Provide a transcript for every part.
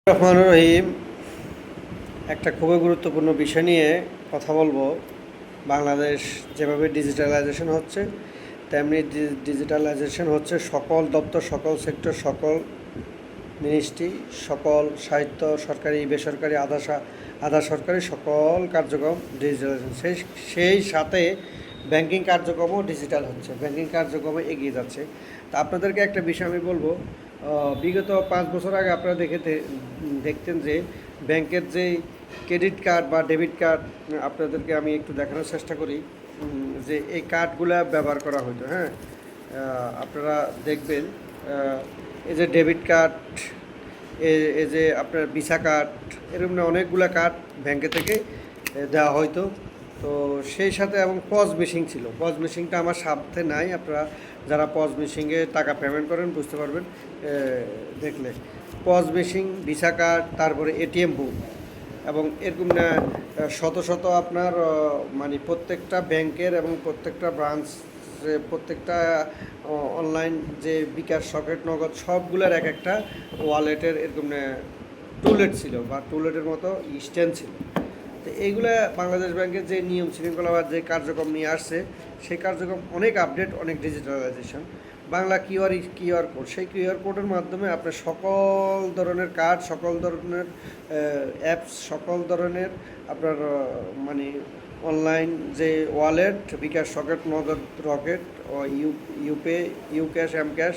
রহমান রহিম। একটা খুবই গুরুত্বপূর্ণ বিষয় নিয়ে কথা বলবো। বাংলাদেশ যেভাবে ডিজিটালাইজেশন হচ্ছে, তেমনি ডিজিটালাইজেশন হচ্ছে সকল দপ্তর, সকল সেক্টর, সকল মিনিস্ট্রি, সকল সাহিত্য, সরকারি বেসরকারি, আধা সরকারি সকল কার্যক্রম ডিজিটালাইজেশন। সেই সাথে ব্যাংকিং কার্যক্রমও ডিজিটাল হচ্ছে, ব্যাংকিং কার্যক্রমে এগিয়ে যাচ্ছে। তা আপনাদেরকে একটা বিষয় আমি বলবো, বিগত 5 বছর আগে আপনারা দেখতেন যে ব্যাংকের যে ক্রেডিট কার্ড বা ডেবিট কার্ড, আপনাদেরকে আমি একটু দেখানোর চেষ্টা করি যে এই কার্ডগুলো ব্যবহার করা হতো। হ্যাঁ, আপনারা দেখবেন এই যে ডেবিট কার্ড, এই যে আপনার ভিসা কার্ড, এরকম না অনেকগুলো কার্ড ব্যাংকে থেকে দেওয়া হয়তো। তো সেই সাথে এবং পজ মেশিন ছিল। পজ মেশিনটা আমার সাথে নাই, আপনারা যারা পজ মেশিনে টাকা পেমেন্ট করেন বুঝতে পারবেন দেখলে। পজ মেশিন, ভিসা কার্ড, তারপরে এটিএম বুথ এবং এরকম না শত শত আপনার মানে প্রত্যেকটা ব্যাংকের এবং প্রত্যেকটা ব্রাঞ্চ, প্রত্যেকটা অনলাইন যে বিকাশ, সকেট, নগদ সবগুলোর এক একটা ওয়ালেটের এরকম টুলেট ছিল বা টুলেটের মতো স্ট্যান্ড ছিল। তো এইগুলো বাংলাদেশ ব্যাংকের যে নিয়ম শৃঙ্খলা বা যে কার্যক্রম নিয়ে আসছে, সেই কার্যক্রম অনেক আপডেট, অনেক ডিজিটালাইজেশন। বাংলা কিউআর কোড, সেই কিউআর কোডের মাধ্যমে আপনার সকল ধরনের কার্ড, সকল ধরনের অ্যাপস, সকল ধরনের আপনার মানে অনলাইন যে ওয়ালেট, বিকাশ, সকেট, নগদ, রকেট, ও ইউপে, ইউক্যাশ, এমক্যাশ,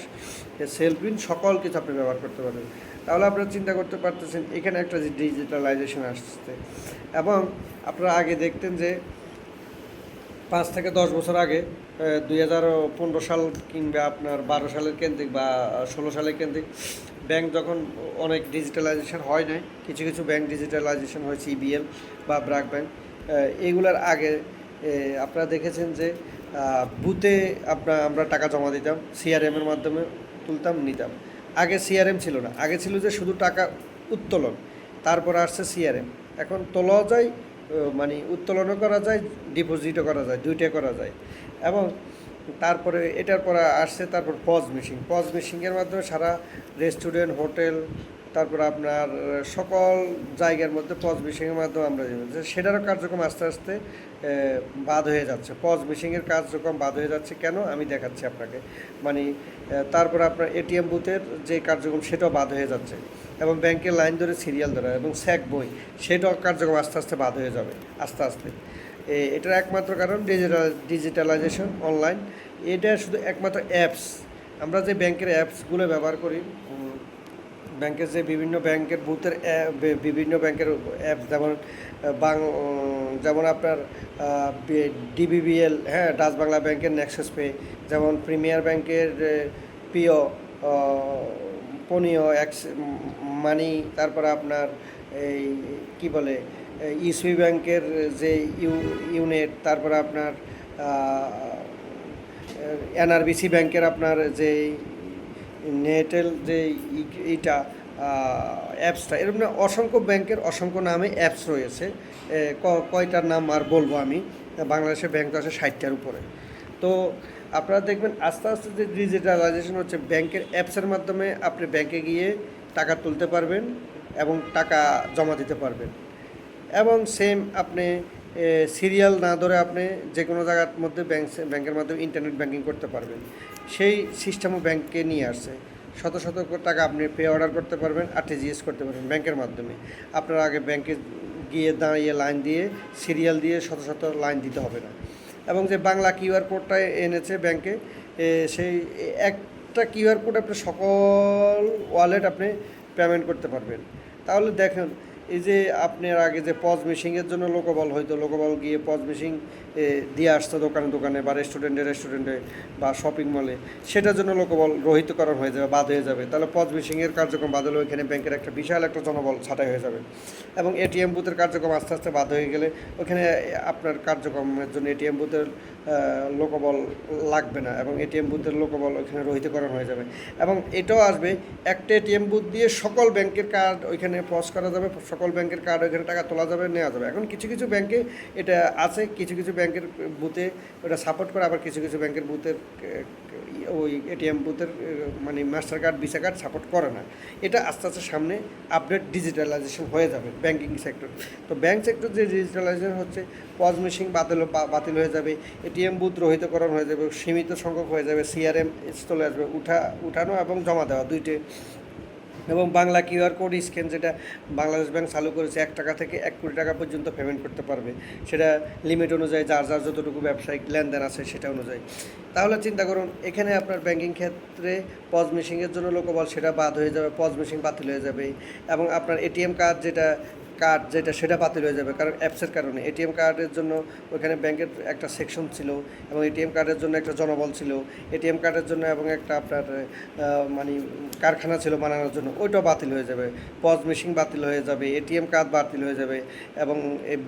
সেলফিন, সকল কিছু আপনি ব্যবহার করতে পারবেন। তাহলে আপনারা চিন্তা করতে পারতেছেন এখানে একটা যে ডিজিটালাইজেশন আসছে। এবং আপনারা আগে দেখতেন যে 5 থেকে 10 বছর আগে, 2015 সাল কিংবা আপনার 12 সালের কেন্দ্রিক বা 16 সালের কেন্দ্রিক ব্যাংক যখন অনেক ডিজিটালাইজেশন হয় নাই, কিছু কিছু ব্যাংক ডিজিটালাইজেশন হয়েছে, ইবিএল বা ব্র্যাক ব্যাংক। এইগুলার আগে আপনারা দেখেছেন যে বুথে আমরা টাকা জমা দিতাম, সিআরএমের মাধ্যমে তুলতাম, নিতাম। আগে সিআরএম ছিল না, আগে ছিল যে শুধু টাকা উত্তোলন, তারপর আসছে সিআরএম। এখন তোলাও যায়, মানে উত্তোলনও করা যায়, ডিপোজিটও করা যায়, দুইটাই করা যায়। এবং তারপরে এটার পরে আসছে তারপর পজ মেশিনের মাধ্যমে সারা রেস্টুরেন্ট, হোটেল, তারপর আপনার সকল জায়গার মধ্যে পজ মেশিনের মাধ্যমে আমরা সেটারও কার্যক্রম আস্তে আস্তে বাদ হয়ে যাচ্ছে। পজ মেশিনের কার্যক্রম বাদ হয়ে যাচ্ছে কেন আমি দেখাচ্ছি আপনাকে। মানে তারপর আপনার এটিএম বুথের যে কার্যক্রম সেটাও বাদ হয়ে যাচ্ছে, এবং ব্যাংকের লাইন ধরে সিরিয়াল ধরা এবং স্যাক বই, সেটাও কার্যক্রম আস্তে আস্তে বাদ হয়ে যাবে আস্তে আস্তে। এটার একমাত্র কারণ ডিজিটালাইজেশন, অনলাইন। এটা শুধু একমাত্র অ্যাপস। আমরা যে ব্যাংকের অ্যাপসগুলো ব্যবহার করি, ব্যাংকের যে বিভিন্ন ব্যাংকের বুথের বিভিন্ন ব্যাংকের অ্যাপ, যেমন আপনার ডিবিবিএল, হ্যাঁ, ডাচ বাংলা ব্যাংকের নেক্সাস পে, যেমন প্রিমিয়ার ব্যাংকের পিও, পনিও, মানি, তারপরে আপনার এই কি বলে ইউসিবি ব্যাংকের যে ইউনেট, তারপরে আপনার এনআরবিসি ব্যাংকের আপনার যে নেটেল যে এইটা অ্যাপসটা, এরকম অসংখ্য ব্যাংকের অসংখ্য নামে অ্যাপস রয়েছে। কয়টার নাম আর বলবো আমি, বাংলাদেশের ব্যাংক তো আছে 60টার উপরে। তো আপনারা দেখবেন আস্তে আস্তে যে ডিজিটালাইজেশন হচ্ছে, ব্যাংকের অ্যাপসের মাধ্যমে আপনি ব্যাংকে গিয়ে টাকা তুলতে পারবেন এবং টাকা জমা দিতে পারবেন। এবং সেম আপনি সিরিয়াল না ধরে আপনি যে কোনো জায়গার মধ্যে ব্যাংকের মাধ্যমে ইন্টারনেট ব্যাংকিং করতে পারবেন। সেই সিস্টেমও ব্যাংকে নিয়ে আসছে। শত শত টাকা আপনি পে অর্ডার করতে পারবেন, আরটিজিএস করতে পারবেন ব্যাংকের মাধ্যমে। আপনার আগে ব্যাংকে গিয়ে দাঁড়িয়ে লাইন দিয়ে, সিরিয়াল দিয়ে শত শত লাইন দিতে হবে না। এবং যে বাংলা কিউআর কোডটা এনেছে ব্যাংকে, সেই একটা কিউআর কোড আপনি সকল ওয়ালেট আপনি পেমেন্ট করতে পারবেন। তাহলে দেখেন, এই যে আপনার আগে যে পজ মেশিনের জন্য লোকবল হয়তো, লোকবল গিয়ে পজ মেশিন দিয়ে আসতো দোকানে দোকানে বা রেস্টুরেন্টে বা শপিং মলে, সেটার জন্য লোকবল রহিতকরণ হয়ে যাবে, বাদ হয়ে যাবে। তাহলে পজ মেশিনের কার্যক্রম বাদ হলে ওইখানে ব্যাংকের একটা বিশাল একটা জনবল ছাঁটাই হয়ে যাবে। এবং এটিএম বুথের কার্যক্রম আস্তে আস্তে বাদ হয়ে গেলে ওখানে আপনার কার্যক্রমের জন্য এটিএম বুথের লোকবল লাগবে না, এবং এটিএম বুথের লোকবল ওইখানে রহিতকরণ হয়ে যাবে। এবং এটাও আসবে, একটা এটিএম বুথ দিয়ে সকল ব্যাংকের কার্ড ওইখানে পজ করা যাবে, সকল ব্যাংকের কার্ড ওইখানে টাকা তোলা যাবে, নেওয়া যাবে। এখন কিছু কিছু ব্যাংকে এটা আছে, কিছু কিছু ব্যাংকের বুথে ওটা সাপোর্ট করে, আবার কিছু কিছু ব্যাংকের বুথের ওই এটিএম বুথের মানে master card visa card support করে না। এটা আস্তে আস্তে সামনে আপডেট ডিজিটালাইজেশন হয়ে যাবে ব্যাংকিং সেক্টর। তো ব্যাংক সেক্টর যে ডিজিটালাইজেশন হচ্ছে, পজ মেশিন বাতিল হয়ে যাবে, এটিএম বুথ রহিতকরণ হয়ে যাবে, সীমিত সংখ্যক হয়ে যাবে, সিআরএম চলে আসবে, উঠানো এবং জমা দেওয়া দুইটে, এবং বাংলা কিউআর কোড স্ক্যান যেটা বাংলাদেশ ব্যাংক চালু করেছে, 1 টাকা থেকে 1 কোটি টাকা পর্যন্ত পেমেন্ট করতে পারবে, সেটা লিমিট অনুযায়ী যার যতটুকু ব্যবসায়িক লেনদেন আছে সেটা অনুযায়ী। তাহলে চিন্তা করুন, এখানে আপনার ব্যাংকিং ক্ষেত্রে পজ মেশিনের জন্য লোকবল সেটা বাদ হয়ে যাবে, পজ মেশিন বাতিল হয়ে যাবে, এবং আপনার এটিএম কার্ড যেটা সেটা বাতিল হয়ে যাবে, কারণ অ্যাপসের কারণে। এটিএম কার্ডের জন্য ওখানে ব্যাংকের একটা সেকশন ছিল, এবং এটিএম কার্ডের জন্য একটা জনবল ছিল, এটিএম কার্ডের জন্য এবং একটা আপনার মানে কারখানা ছিল বানানোর জন্য, ওইটাও বাতিল হয়ে যাবে। পজ মেশিন বাতিল হয়ে যাবে, এটিএম কার্ড বাতিল হয়ে যাবে, এবং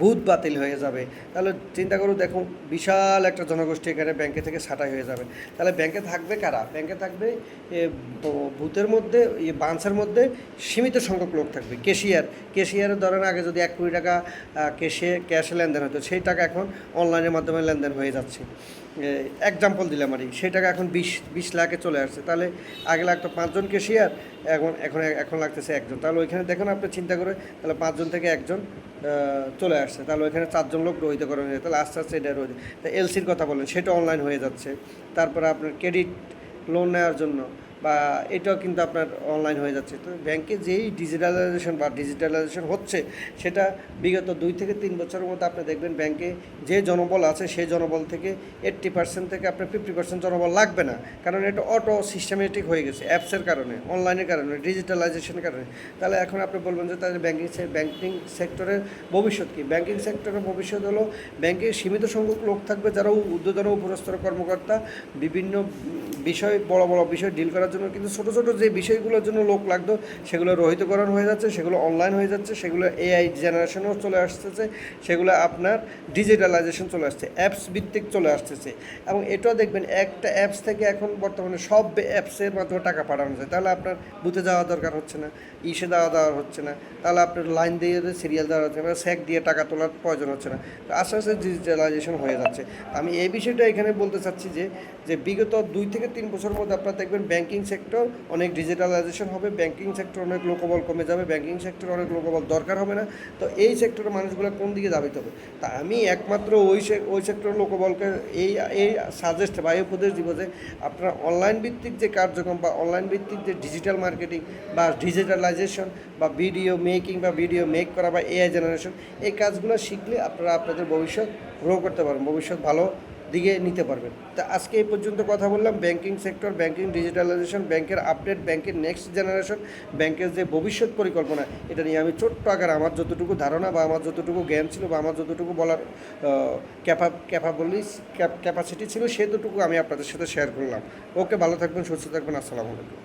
বুথ বাতিল হয়ে যাবে। তাহলে চিন্তা করুন, দেখুন বিশাল একটা জনগোষ্ঠী এখানে ব্যাংকে থেকে ছাঁটাই হয়ে যাবে। তাহলে ব্যাংকে থাকবে কারা? ব্যাংকে থাকবে বুথের মধ্যে, ব্রাঞ্চের মধ্যে সীমিত সংখ্যক লোক থাকবে। কেশিয়ারের ধরেন আগে যদি 1 কোটি টাকা ক্যাশে লেনদেন হতো, সেই টাকা এখন অনলাইনের মাধ্যমে লেনদেন হয়ে যাচ্ছে। এক্সাম্পল দিলাম আর সেই টাকা এখন 20 লাখে চলে আসছে। তাহলে আগে লাগতো 5 জন কেশিয়ার, এখন লাগতেছে 1 জন। তাহলে ওইখানে দেখুন, আপনি চিন্তা করে, তাহলে 5 জন থেকে 1 জন চলে আসছে। তাহলে ওইখানে 4 জন লোক রহিতকরণ হয়ে যায়। তাহলে আস্তে আস্তে এটা রয়েছে। তা এলসির কথা বলেন, সেটা অনলাইন হয়ে যাচ্ছে। তারপরে আপনার ক্রেডিট লোন নেওয়ার জন্য বা এটাও কিন্তু আপনার অনলাইন হয়ে যাচ্ছে। তো ব্যাংকে যেই ডিজিটালাইজেশন হচ্ছে, সেটা বিগত 2 থেকে 3 বছরের মধ্যে আপনি দেখবেন ব্যাংকে যে জনবল আছে সেই জনবল থেকে 80% থেকে আপনার 50% জনবল লাগবে না, কারণ এটা অটো সিস্টেমেটিক হয়ে গেছে অ্যাপসের কারণে, অনলাইনের কারণে, ডিজিটালাইজেশনের কারণে। তাহলে এখন আপনি বলবেন যে তাদের ব্যাংকিং সেক্টরের ভবিষ্যৎ কী? ব্যাংকিং সেক্টরের ভবিষ্যৎ হলো, ব্যাংকে সীমিত সংখ্যক লোক থাকবে যারা ঊর্ধ্বতন উপরস্তর কর্মকর্তা, বিভিন্ন বিষয়, বড় বড় বিষয় ডিল করার জন্য। কিন্তু ছোটো ছোটো যে বিষয়গুলোর জন্য লোক লাগতো, সেগুলো রহিতকরণ হয়ে যাচ্ছে, সেগুলো অনলাইন হয়ে যাচ্ছে, সেগুলো এআই জেনারেশনও চলে আসতেছে, সেগুলো আপনার ডিজিটালাইজেশন চলে আসছে, অ্যাপস ভিত্তিক চলে আসতেছে। এবং এটাও দেখবেন, একটা অ্যাপস থেকে এখন বর্তমানে সব অ্যাপসের মাধ্যমে টাকা পাঠানো যায়। তাহলে আপনার বুথে যাওয়া দরকার হচ্ছে না, ইসে দেওয়া হচ্ছে না, তাহলে আপনার লাইন দিয়ে সিরিয়াল দেওয়া হচ্ছে না, স্যাক দিয়ে টাকা তোলার প্রয়োজন হচ্ছে না। তো আস্তে আস্তে ডিজিটালাইজেশন হয়ে যাচ্ছে। আমি এই বিষয়টা এখানে বলতে চাচ্ছি যে বিগত 2 থেকে 3 বছরের মধ্যে আপনারা দেখবেন ব্যাংকিং সেক্টর অনেক ডিজিটালাইজেশন হবে, ব্যাংকিং সেক্টর অনেক লোকবল কমে যাবে, ব্যাংকিং সেক্টর অনেক লোকবল দরকার হবে না। তো এই সেক্টরের মানুষগুলো কোন দিকে দাবিতে হবে? তা আমি একমাত্র ওই সেক্টরের লোকবলকে এই সাজেস্ট বা এই উপদেশ দিব যে আপনারা অনলাইন ভিত্তিক যে কার্যক্রম বা অনলাইন ভিত্তিক যে ডিজিটাল মার্কেটিং বা ডিজিটালাইজেশন বা ভিডিও মেকিং বা ভিডিও মেক করা বা এআই জেনারেশন, এই কাজগুলো শিখলে আপনারা আপনাদের ভবিষ্যৎ গ্রো করতে পারবেন, ভবিষ্যৎ ভালো দিকে নিতে পারবেন। তা আজকে এই পর্যন্ত কথা বললাম ব্যাংকিং সেক্টর, ব্যাংকিং ডিজিটালাইজেশন, ব্যাংকের আপডেট, ব্যাংকের নেক্সট জেনারেশন, ব্যাংকের যে ভবিষ্যৎ পরিকল্পনা, এটা নিয়ে আমি ছোট্ট আকারে আমার যতটুকু ধারণা বা আমার যতটুকু জ্ঞান ছিল বা আমার যতটুকু বলার ক্যাপাসিটি ছিল, সেতটুকু আমি আপনাদের সাথে শেয়ার করলাম। ওকে, ভালো থাকবেন, সুস্থ থাকবেন, আসসালামু আলাইকুম।